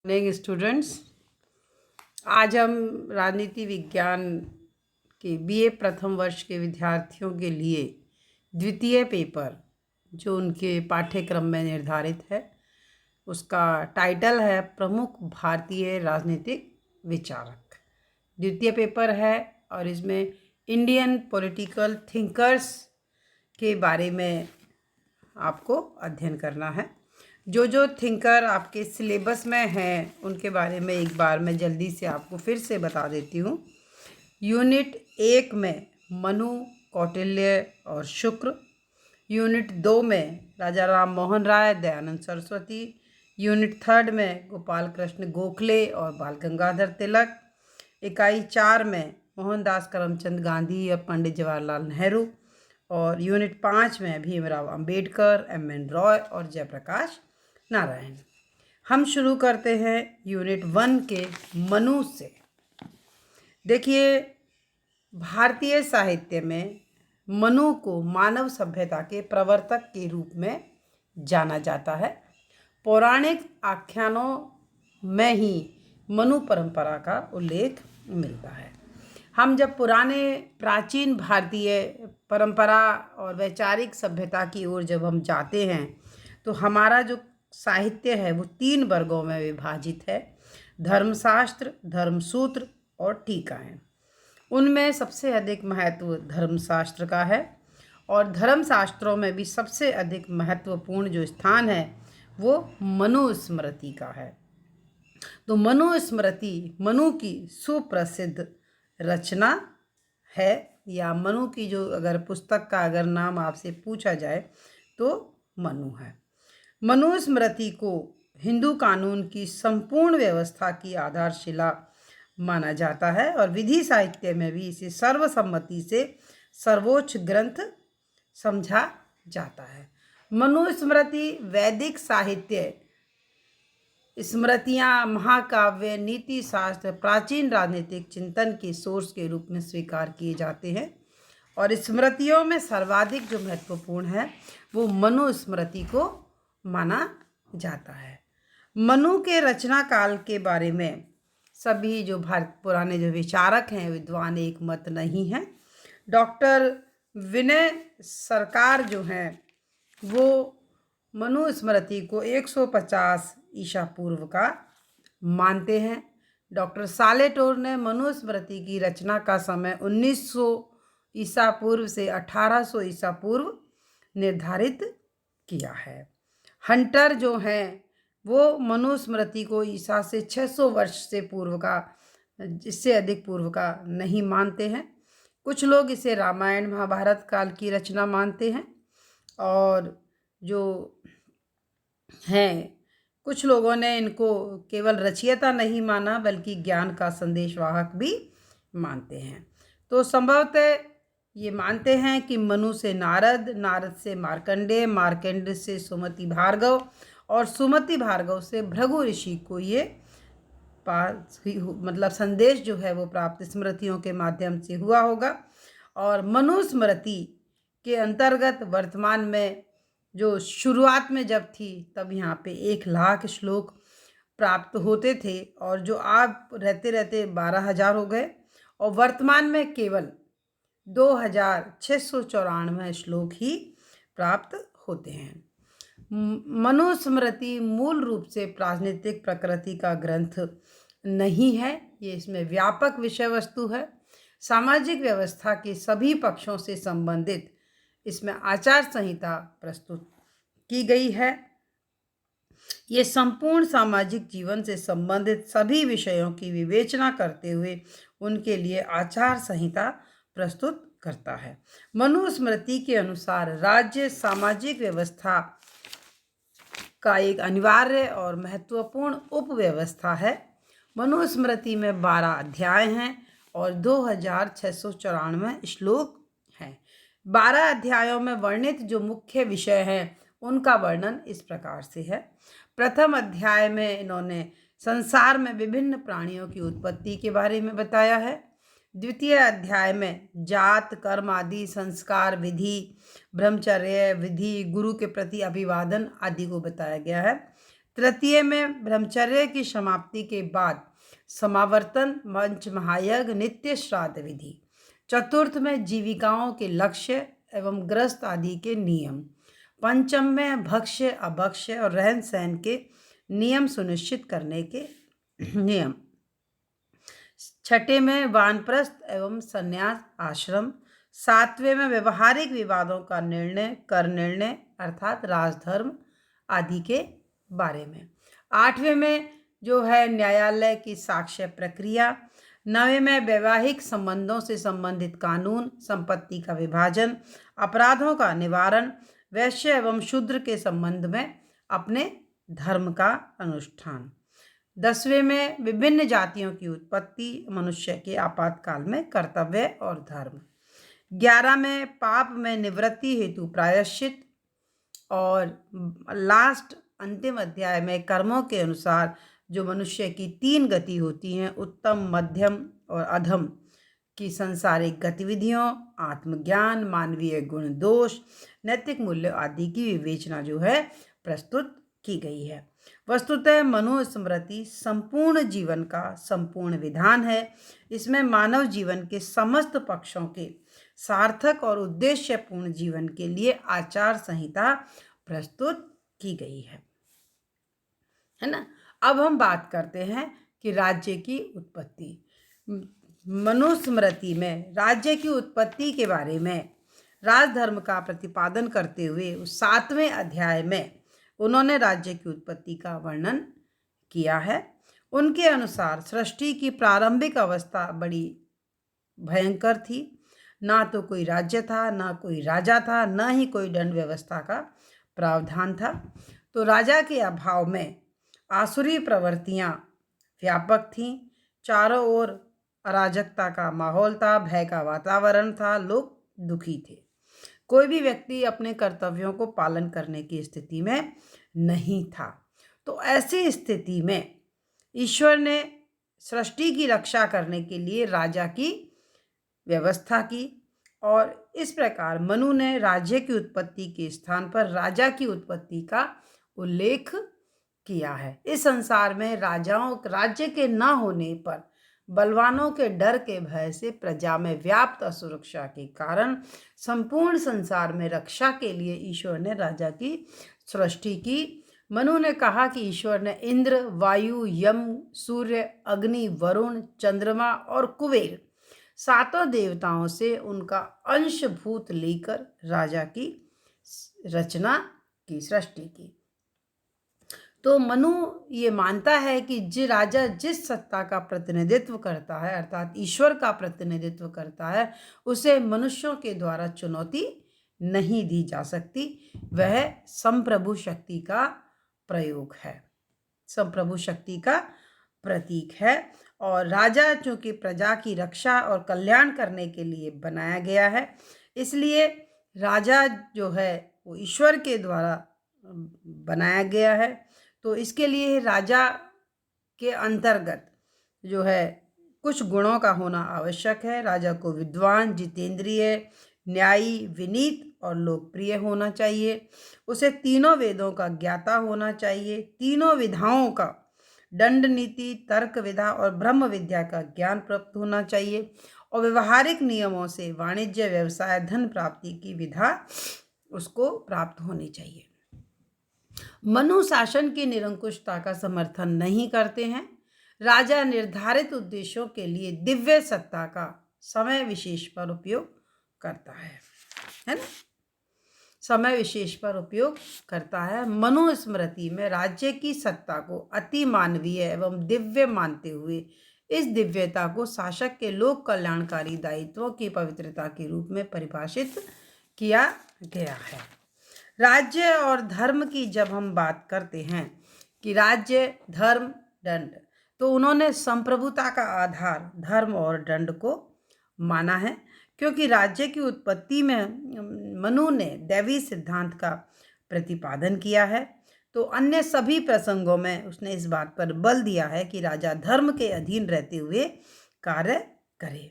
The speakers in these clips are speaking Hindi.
Morning students. आज हम राजनीति विज्ञान के बीए प्रथम वर्ष के विद्यार्थियों के लिए द्वितीय पेपर जो उनके पाठ्यक्रम में निर्धारित है उसका टाइटल है प्रमुख भारतीय राजनीतिक विचारक। द्वितीय पेपर है और इसमें इंडियन पॉलिटिकल थिंकर्स के बारे में आपको अध्ययन करना है। जो थिंकर आपके सिलेबस में हैं उनके बारे में एक बार मैं जल्दी से आपको फिर से बता देती हूँ। यूनिट 1 में मनु, कौटिल्य और शुक्र। यूनिट 2 में राजा राम मोहन राय, दयानंद सरस्वती। यूनिट 3 में गोपाल कृष्ण गोखले और बाल गंगाधर तिलक। इकाई 4 में मोहनदास करमचंद गांधी और पंडित जवाहरलाल नेहरू। और यूनिट 5 में भीमराव अंबेडकर, एम.एन. रॉय और जयप्रकाश नारायण। हम शुरू करते हैं यूनिट 1 के मनु से। देखिए, भारतीय साहित्य में मनु को मानव सभ्यता के प्रवर्तक के रूप में जाना जाता है। पौराणिक आख्यानों में ही मनु परंपरा का उल्लेख मिलता है। हम जब पुराने प्राचीन भारतीय परंपरा और वैचारिक सभ्यता की ओर जब हम जाते हैं तो हमारा जो साहित्य है वो 3 वर्गों में विभाजित है: धर्मशास्त्र, धर्मसूत्र और टीकाएं। उनमें सबसे अधिक महत्व धर्मशास्त्र का है और धर्मशास्त्रों में भी सबसे अधिक महत्वपूर्ण जो स्थान है वो मनुस्मृति का है। तो मनुस्मृति मनु की सुप्रसिद्ध रचना है, या मनु की जो अगर पुस्तक का अगर नाम आपसे पूछा जाए तो मनु है। मनुस्मृति को हिंदू कानून की संपूर्ण व्यवस्था की आधारशिला माना जाता है और विधि साहित्य में भी इसे सर्वसम्मति से सर्वोच्च ग्रंथ समझा जाता है। मनुस्मृति वैदिक साहित्य, स्मृतियाँ, महाकाव्य, नीति शास्त्र, प्राचीन राजनीतिक चिंतन के सोर्स के रूप में स्वीकार किए जाते हैं और स्मृतियों में सर्वाधिक जो महत्वपूर्ण है वो मनुस्मृति को माना जाता है। मनु के रचना काल के बारे में सभी जो पुराने जो विचारक हैं, विद्वान एक मत नहीं है। डॉक्टर विनय सरकार जो हैं वो मनुस्मृति को 150 ईसा पूर्व का मानते हैं। डॉक्टर सालेटोर ने मनुस्मृति की रचना का समय 1900 ईसा पूर्व से 1800 ईसा पूर्व निर्धारित किया है। हंटर जो हैं वो मनुस्मृति को ईसा से 600 वर्ष से पूर्व का, इससे अधिक पूर्व का नहीं मानते हैं। कुछ लोग इसे रामायण महाभारत काल की रचना मानते हैं और जो हैं कुछ लोगों ने इनको केवल रचयिता नहीं माना बल्कि ज्ञान का संदेशवाहक भी मानते हैं। तो संभवतः ये मानते हैं कि मनु से नारद, नारद से मार्कंडेय, मार्कंडेय से सुमति भार्गव और सुमति भार्गव से भृगु ऋषि को ये मतलब संदेश जो है वो प्राप्त स्मृतियों के माध्यम से हुआ होगा। और मनुस्मृति के अंतर्गत वर्तमान में जो शुरुआत में जब थी तब यहाँ पे 1 लाख श्लोक प्राप्त होते थे और जो आप रहते रहते 12,000 हो गए और वर्तमान में केवल 2,694 श्लोक ही प्राप्त होते हैं। मनुस्मृति मूल रूप से राजनीतिक प्रकृति का ग्रंथ नहीं है, ये इसमें व्यापक विषय वस्तु है। सामाजिक व्यवस्था के सभी पक्षों से संबंधित इसमें आचार संहिता प्रस्तुत की गई है। ये संपूर्ण सामाजिक जीवन से संबंधित सभी विषयों की विवेचना करते हुए उनके लिए आचार संहिता प्रस्तुत करता है। मनुस्मृति के अनुसार राज्य सामाजिक व्यवस्था का एक अनिवार्य और महत्वपूर्ण उपव्यवस्था है। मनुस्मृति में 12 अध्याय हैं और 2,694 श्लोक हैं। 12 अध्यायों में वर्णित जो मुख्य विषय हैं उनका वर्णन इस प्रकार से है। प्रथम अध्याय में इन्होंने संसार में विभिन्न प्राणियों की उत्पत्ति के बारे में बताया है। द्वितीय अध्याय में जात, कर्म आदि, संस्कार, विधि, ब्रह्मचर्य, विधि, गुरु के प्रति अभिवादन आदि को बताया गया है। तृतीय में ब्रह्मचर्य की समाप्ति के बाद समावर्तन, मंच महायज्ञ, नित्य श्राद्ध विधि। चतुर्थ में जीविकाओं के लक्ष्य एवं ग्रस्त आदि के नियम। पंचम में भक्ष्य, अभक्ष्य और रहन सहन के नियम सुनिश्चित करने के नियम। छठे में वानप्रस्थ एवं संन्यास आश्रम। सातवें में व्यवहारिक विवादों का निर्णय, कर निर्णय अर्थात राजधर्म आदि के बारे में। आठवें में जो है न्यायालय की साक्ष्य प्रक्रिया। नवें में वैवाहिक संबंधों से संबंधित कानून, संपत्ति का विभाजन, अपराधों का निवारण, वैश्य एवं शूद्र के संबंध में अपने धर्म का अनुष्ठान। 10वें में विभिन्न जातियों की उत्पत्ति, मनुष्य के आपातकाल में कर्तव्य और धर्म। 11 में पाप में निवृत्ति हेतु प्रायश्चित। और लास्ट अंतिम अध्याय में कर्मों के अनुसार जो मनुष्य की 3 गति होती हैं, उत्तम, मध्यम और अधम की सांसारिक गतिविधियों, आत्मज्ञान, मानवीय गुण दोष, नैतिक मूल्य आदि की विवेचना जो है प्रस्तुत की गई है। वस्तुतः मनुस्मृति संपूर्ण जीवन का संपूर्ण विधान है। इसमें मानव जीवन के समस्त पक्षों के सार्थक और उद्देश्यपूर्ण जीवन के लिए आचार संहिता प्रस्तुत की गई है ना। अब हम बात करते हैं कि राज्य की उत्पत्ति। मनुस्मृति में राज्य की उत्पत्ति के बारे में राजधर्म का प्रतिपादन करते हुए उस 7वें अध्याय में उन्होंने राज्य की उत्पत्ति का वर्णन किया है। उनके अनुसार सृष्टि की प्रारंभिक अवस्था बड़ी भयंकर थी। ना तो कोई राज्य था, ना कोई राजा था, ना ही कोई दंड व्यवस्था का प्रावधान था। तो राजा के अभाव में आसुरी प्रवृत्तियां व्यापक थीं। चारों ओर अराजकता का माहौल था, भय का वातावरण था, लोग दुखी थे। कोई भी व्यक्ति अपने कर्तव्यों को पालन करने की स्थिति में नहीं था। तो ऐसी स्थिति में ईश्वर ने सृष्टि की रक्षा करने के लिए राजा की व्यवस्था की और इस प्रकार मनु ने राज्य की उत्पत्ति के स्थान पर राजा की उत्पत्ति का उल्लेख किया है। इस संसार में राज्य के न होने पर बलवानों के डर के भय से प्रजा में व्याप्त असुरक्षा के कारण संपूर्ण संसार में रक्षा के लिए ईश्वर ने राजा की सृष्टि की। मनु ने कहा कि ईश्वर ने इंद्र, वायु, यम, सूर्य, अग्नि, वरुण, चंद्रमा और कुबेर 7 देवताओं से उनका अंशभूत लेकर राजा की रचना की, सृष्टि की। तो मनु ये मानता है कि राजा जिस सत्ता का प्रतिनिधित्व करता है अर्थात ईश्वर का प्रतिनिधित्व करता है, उसे मनुष्यों के द्वारा चुनौती नहीं दी जा सकती। वह संप्रभु शक्ति का प्रयोग है, संप्रभु शक्ति का प्रतीक है। और राजा चूंकि प्रजा की रक्षा और कल्याण करने के लिए बनाया गया है, इसलिए राजा जो है वो ईश्वर के द्वारा बनाया गया है। तो इसके लिए राजा के अंतर्गत जो है कुछ गुणों का होना आवश्यक है। राजा को विद्वान, जितेंद्रिय, न्यायी, विनीत और लोकप्रिय होना चाहिए। उसे तीनों वेदों का ज्ञाता होना चाहिए। तीनों विधाओं का, दंड नीति, तर्क विधा और ब्रह्म विद्या का ज्ञान प्राप्त होना चाहिए। और व्यवहारिक नियमों से वाणिज्य, व्यवसाय, धन प्राप्ति की विधा उसको प्राप्त होनी चाहिए। मनु शासन की निरंकुशता का समर्थन नहीं करते हैं। राजा निर्धारित उद्देश्यों के लिए दिव्य सत्ता का समय विशेष पर उपयोग करता है ना, समय विशेष पर उपयोग करता है। मनुस्मृति में राज्य की सत्ता को अति मानवीय एवं दिव्य मानते हुए इस दिव्यता को शासक के लोक कल्याणकारी दायित्वों की पवित्रता के रूप में परिभाषित किया गया है। राज्य और धर्म की जब हम बात करते हैं कि राज्य, धर्म, दंड, तो उन्होंने संप्रभुता का आधार धर्म और दंड को माना है, क्योंकि राज्य की उत्पत्ति में मनु ने दैवी सिद्धांत का प्रतिपादन किया है। तो अन्य सभी प्रसंगों में उसने इस बात पर बल दिया है कि राजा धर्म के अधीन रहते हुए कार्य करे।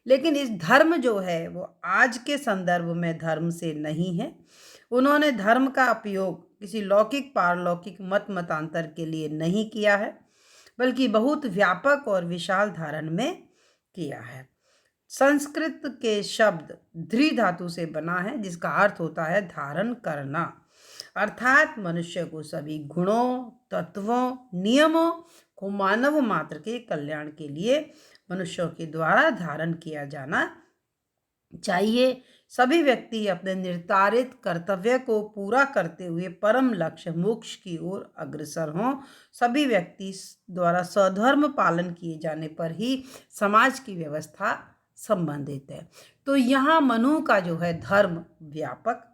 लेकिन इस धर्म जो है वो आज के संदर्भ में धर्म से नहीं है। उन्होंने धर्म का उपयोग किसी लौकिक पारलौकिक मत मतांतर के लिए नहीं किया है, बल्कि बहुत व्यापक और विशाल धारण में किया है। संस्कृत के शब्द ध्री धातु से बना है, जिसका अर्थ होता है धारण करना, अर्थात मनुष्य को सभी गुणों, तत्वों, नियमों को मानव मात्र के कल्याण के लिए मनुष्यों के द्वारा धारण किया जाना चाहिए। सभी व्यक्ति अपने निर्धारित कर्तव्य को पूरा करते हुए परम लक्ष्य मोक्ष की ओर अग्रसर हों। सभी व्यक्ति द्वारा सधर्म पालन किए जाने पर ही समाज की व्यवस्था संबंधित है। तो यहाँ मनु का जो है धर्म व्यापक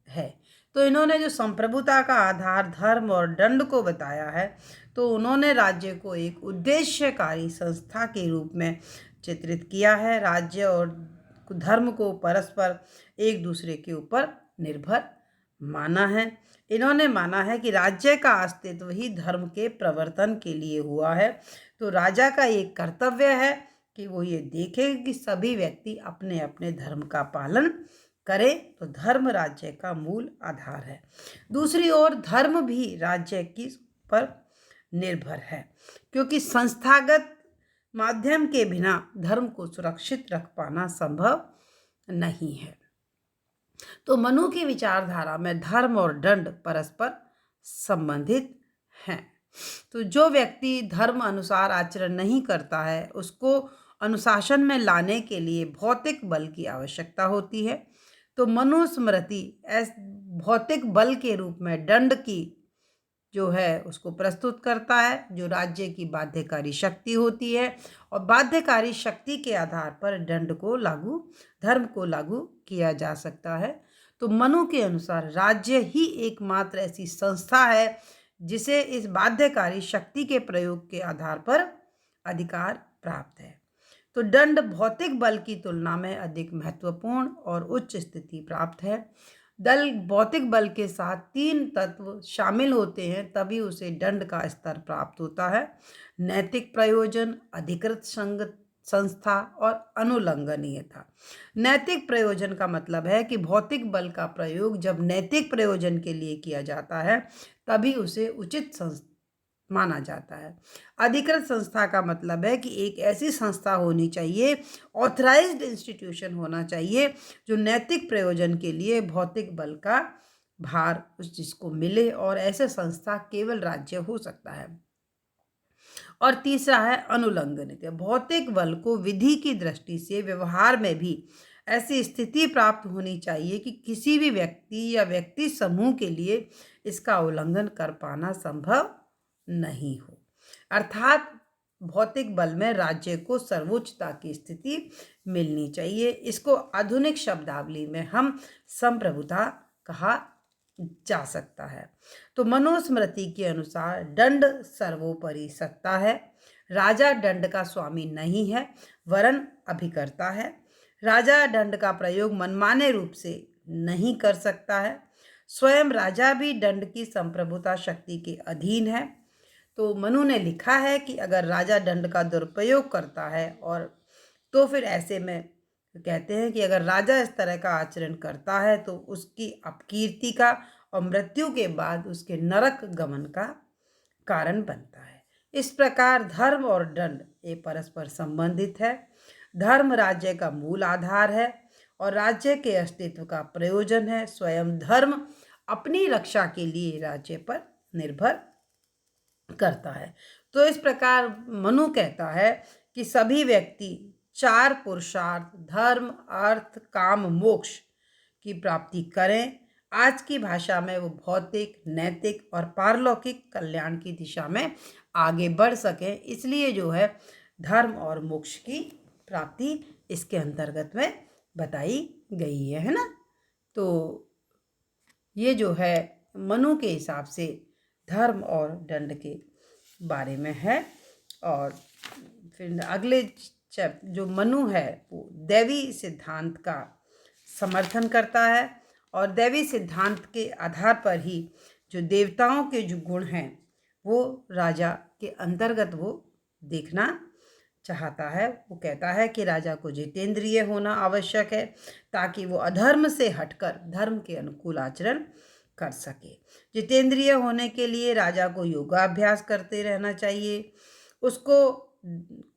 है। तो इन्होंने जो संप्रभुता का आधार धर्म और दंड को बताया है, तो उन्होंने राज्य को एक उद्देश्यकारी संस्था के रूप में चित्रित किया है। राज्य और धर्म को परस्पर एक दूसरे के ऊपर निर्भर माना है। इन्होंने माना है कि राज्य का अस्तित्व ही धर्म के प्रवर्तन के लिए हुआ है। तो राजा का एक कर्तव्य है कि वो ये देखे कि सभी व्यक्ति अपने अपने धर्म का पालन करें। तो धर्म राज्य का मूल आधार है। दूसरी ओर धर्म भी राज्य की पर निर्भर है, क्योंकि संस्थागत माध्यम के बिना धर्म को सुरक्षित रख पाना संभव नहीं है। तो मनु की विचारधारा में धर्म और दंड परस्पर संबंधित हैं। तो जो व्यक्ति धर्म अनुसार आचरण नहीं करता है, उसको अनुशासन में लाने के लिए भौतिक बल की आवश्यकता होती है। तो मनुस्मृति भौतिक बल के रूप में दंड की जो है उसको प्रस्तुत करता है, जो राज्य की बाध्यकारी शक्ति होती है, और बाध्यकारी शक्ति के आधार पर दंड को धर्म को लागू किया जा सकता है। तो मनु के अनुसार राज्य ही एकमात्र ऐसी संस्था है जिसे इस बाध्यकारी शक्ति के प्रयोग के आधार पर अधिकार प्राप्त है। तो दंड भौतिक बल की तुलना में अधिक महत्वपूर्ण और उच्च स्थिति प्राप्त है। भौतिक बल के साथ 3 तत्व शामिल होते हैं, तभी उसे दंड का स्तर प्राप्त होता है। नैतिक प्रयोजन, अधिकृत संस्था और अनुलंघनीयता। नैतिक प्रयोजन का मतलब है कि भौतिक बल का प्रयोग जब नैतिक प्रयोजन के लिए किया जाता है, तभी उसे उचित माना जाता है। अधिकृत संस्था का मतलब है कि एक ऐसी संस्था होनी चाहिए, ऑथराइज्ड इंस्टीट्यूशन होना चाहिए, जो नैतिक प्रयोजन के लिए भौतिक बल का भार उस जिसको मिले, और ऐसे संस्था केवल राज्य हो सकता है। और तीसरा है अनुलंघनीयता। भौतिक बल को विधि की दृष्टि से व्यवहार में भी ऐसी स्थिति प्राप्त होनी चाहिए कि किसी भी व्यक्ति या व्यक्ति समूह के लिए इसका उल्लंघन कर पाना संभव नहीं हो। अर्थात भौतिक बल में राज्य को सर्वोच्चता की स्थिति मिलनी चाहिए। इसको आधुनिक शब्दावली में हम संप्रभुता कहा जा सकता है। तो मनुस्मृति के अनुसार दंड सर्वोपरि सत्ता है। राजा दंड का स्वामी नहीं है, वरन अभिकर्ता है। राजा दंड का प्रयोग मनमाने रूप से नहीं कर सकता है। स्वयं राजा भी दंड की संप्रभुता शक्ति के अधीन है। तो मनु ने लिखा है कि अगर राजा दंड का दुरुपयोग करता है, और तो फिर ऐसे में कहते हैं कि अगर राजा इस तरह का आचरण करता है तो उसकी अपकीर्ति का और मृत्यु के बाद उसके नरक गमन का कारण बनता है। इस प्रकार धर्म और दंड ये परस्पर संबंधित है। धर्म राज्य का मूल आधार है और राज्य के अस्तित्व का प्रयोजन है। स्वयं धर्म अपनी रक्षा के लिए राज्य पर निर्भर करता है। तो इस प्रकार मनु कहता है कि सभी व्यक्ति 4 पुरुषार्थ धर्म, अर्थ, काम, मोक्ष की प्राप्ति करें। आज की भाषा में वो भौतिक, नैतिक और पारलौकिक कल्याण की दिशा में आगे बढ़ सकें, इसलिए जो है धर्म और मोक्ष की प्राप्ति इसके अंतर्गत में बताई गई है ना। तो ये जो है मनु के हिसाब से धर्म और दंड के बारे में है। और फिर अगले जो मनु है वो दैवी सिद्धांत का समर्थन करता है, और दैवी सिद्धांत के आधार पर ही जो देवताओं के जो गुण हैं वो राजा के अंतर्गत वो देखना चाहता है। वो कहता है कि राजा को जितेंद्रिय होना आवश्यक है, ताकि वो अधर्म से हटकर धर्म के अनुकूल आचरण कर सके। जितेंद्रिय होने के लिए राजा को योगाभ्यास करते रहना चाहिए। उसको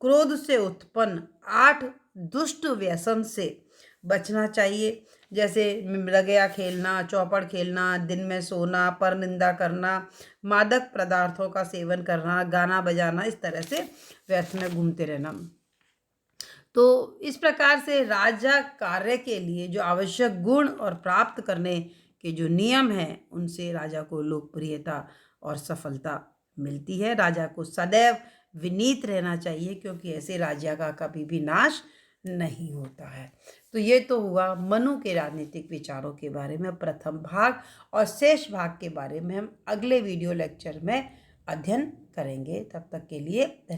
क्रोध से उत्पन्न 8 दुष्ट व्यसन से बचना चाहिए, जैसे मृगया खेलना, चौपड़ खेलना, दिन में सोना, परनिंदा करना, मादक पदार्थों का सेवन करना, गाना बजाना, इस तरह से व्यर्थ में घूमते रहना। तो इस प्रकार से राजा कार्य के लिए जो आवश्यक गुण और प्राप्त करने के जो नियम हैं, उनसे राजा को लोकप्रियता और सफलता मिलती है। राजा को सदैव विनीत रहना चाहिए, क्योंकि ऐसे राजा का कभी भी नाश नहीं होता है। तो ये तो हुआ मनु के राजनीतिक विचारों के बारे में प्रथम भाग, और शेष भाग के बारे में हम अगले वीडियो लेक्चर में अध्ययन करेंगे। तब तक के लिए धन्यवाद।